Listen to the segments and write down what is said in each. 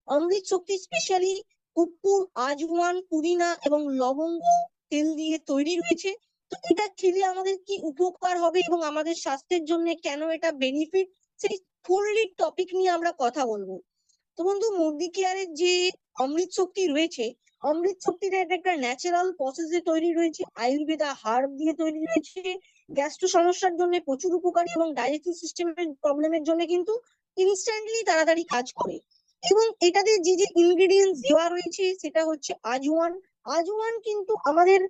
অমৃত শক্তি specially কর্পূর, আজওয়ান, পুদিনা এবং লবঙ্গ তেল দিয়ে তৈরি রয়েছে। তো এটা খেলে আমাদের কি উপকার হবে এবং আমাদের স্বাস্থ্যের জন্য কেন এটা বেনিফিট, সেই ফুললি টপিক নিয়ে আমরা কথা বলবো। তো বন্ধু, মোদি কেয়ারের যে অমৃত শক্তি রয়েছে, অমৃত শক্তিটা এটা একটা ন্যাচারাল প্রসেসে তৈরি রয়েছে, আয়ুর্বেদা হার্ব দিয়ে তৈরি রয়েছে, গ্যাস্ট্রো সমস্যার জন্য প্রচুর উপকারী এবং ডাইজেস্টিভ সিস্টেমের প্রবলেমের জন্য কিন্তু ইনস্ট্যান্টলি তাড়াতাড়ি কাজ করে। এবং এটাতে যে যে ইনগ্রেডিয়েন্টস দেওয়া রয়েছে সেটা হচ্ছে আজওয়ান। আজওয়ান কিন্তু আমাদের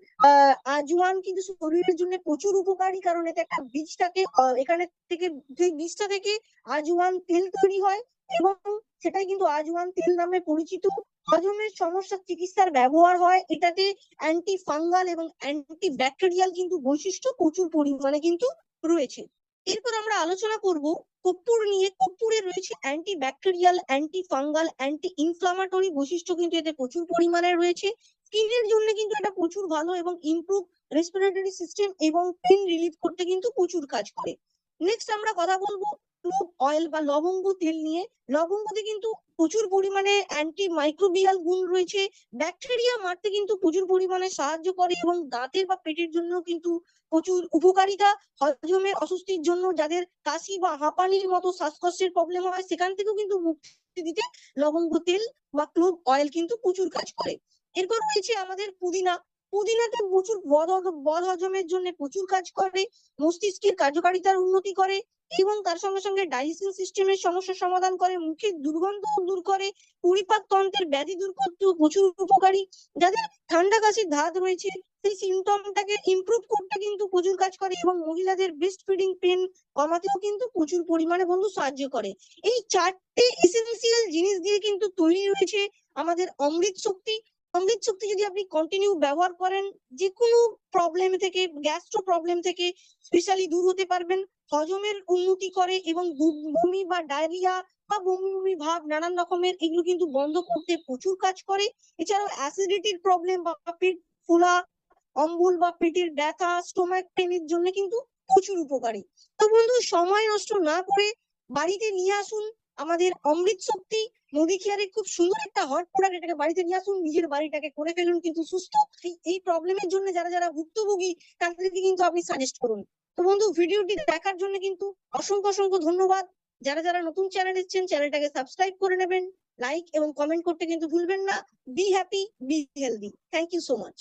আজওয়ান কিন্তু শরীরের জন্য প্রচুর উপকারী, কারণ এটা একটা বীজটাকে এখানে থেকে, সেই বীজটা থেকে আজওয়ান তেল তৈরি হয় এবং সেটাই কিন্তু আজওয়ান তেল নামে পরিচিত। হজমের সমস্যার চিকিৎসার ব্যবহার হয় এটাতে। অ্যান্টি ফাঙ্গাল এবং অ্যান্টি ব্যাকটেরিয়াল কিন্তু বৈশিষ্ট্য প্রচুর পরিমাণে কিন্তু রয়েছে। এরপর আমরা আলোচনা করব কর্পূর নিয়ে। কর্পূরে রয়েছে anti bacterial, anti fungal, anti inflammatory বৈশিষ্ট্য কিন্তু এতে প্রচুর পরিমাণে রয়েছে। স্কিনের জন্য কিন্তু এটা প্রচুর ভালো এবং ইমপ্রুভ রেসপিরেটরি সিস্টেম এবং পেইন রিলিফ করতে কিন্তু প্রচুর কাজ করে। নেক্সট আমরা কথা বলবো ক্লোভ অয়েল বা লবঙ্গ তেল নিয়ে। লবঙ্গতে কিন্তু প্রচুর পরিমাণে অ্যান্টি মাইক্রোবিয়াল গুণ রয়েছে, ব্যাকটেরিয়া মারতে কিন্তু প্রচুর পরিমাণে সাহায্য করে এবং দাঁতের বা পেটের জন্য কিন্তু প্রচুর উপকারিতা। হজমের অস্বস্তির জন্য, যাদের কাশি বা হাঁপানির মতো শ্বাসকষ্টের প্রবলেম হয় সেখান থেকেও কিন্তু মুক্তি দিতে লবঙ্গ তেল বা ক্লোভ অয়েল কিন্তু প্রচুর কাজ করে। এরপর রয়েছে আমাদের পুদিনা। পুদিনাতে প্রচুর বদ হজমের জন্য প্রচুর কাজ করে, মস্তিষ্কের কার্যকারিতার উন্নতি করে এবং তার সঙ্গে সঙ্গে ডাইজেশন সিস্টেমের সমস্যার সমাধান করে, মুখের দুর্গন্ধ দূর করে, পরিপাক তন্ত্রের ব্যাধি দূর করতেও প্রচুর উপকারী। যাদের ঠান্ডা কাশির ধাত রয়েছে সেই সিমটমটাকে ইমপ্রুভ করতে কিন্তু প্রচুর কাজ করে এবং মহিলাদের ব্রেস্ট ফিডিং পেন কমাতেও কিন্তু প্রচুর পরিমাণে বন্ধু সাহায্য করে। এই চারটে এসেনশিয়াল জিনিস দিয়ে কিন্তু তৈরি রয়েছে আমাদের অমৃত শক্তি। অমৃত শক্তি যদি আপনি কন্টিনিউ ব্যবহার করেন, যে কোনো প্রবলেম থেকে, গ্যাস্ট্রো প্রবলেম থেকে স্পেশালি দূর হতে পারবেন। হজমের উন্নতি করে এবং বমি বা ডায়রিয়া বা বমি বমি ভাব নানান রকমের এগুলো কিন্তু বন্ধ করতে প্রচুর কাজ করে। এছাড়াও অ্যাসিডিটির প্রবলেম বা পেট ফোলা, অম্বল বা পেটের ব্যথা, স্টোমাক পেনের জন্য কিন্তু প্রচুর উপকারী। তো বন্ধু, সময় নষ্ট না করে বাড়িতে নিয়ে আসুন আমাদের অমৃত শক্তি। মোদি কেয়ারের খুব সুন্দর একটা হট প্রোডাক্ট, এটাকে বাড়িতে নিয়ে আসুন, নিজের বাড়িটাকে করে ফেলুন কিন্তু সুস্থ। এই প্রবলেমের জন্য যারা যারা ভুক্তভোগী তাদেরকে কিন্তু আপনি সাজেস্ট করুন। তো বন্ধু, ভিডিওটি দেখার জন্য কিন্তু অসংখ্য অসংখ্য ধন্যবাদ। যারা যারা নতুন চ্যানেল এসেছেন চ্যানেলটাকে সাবস্ক্রাইব করে নেবেন, লাইক এবং কমেন্ট করতে কিন্তু ভুলবেন না। Be happy, be healthy. Thank you so much.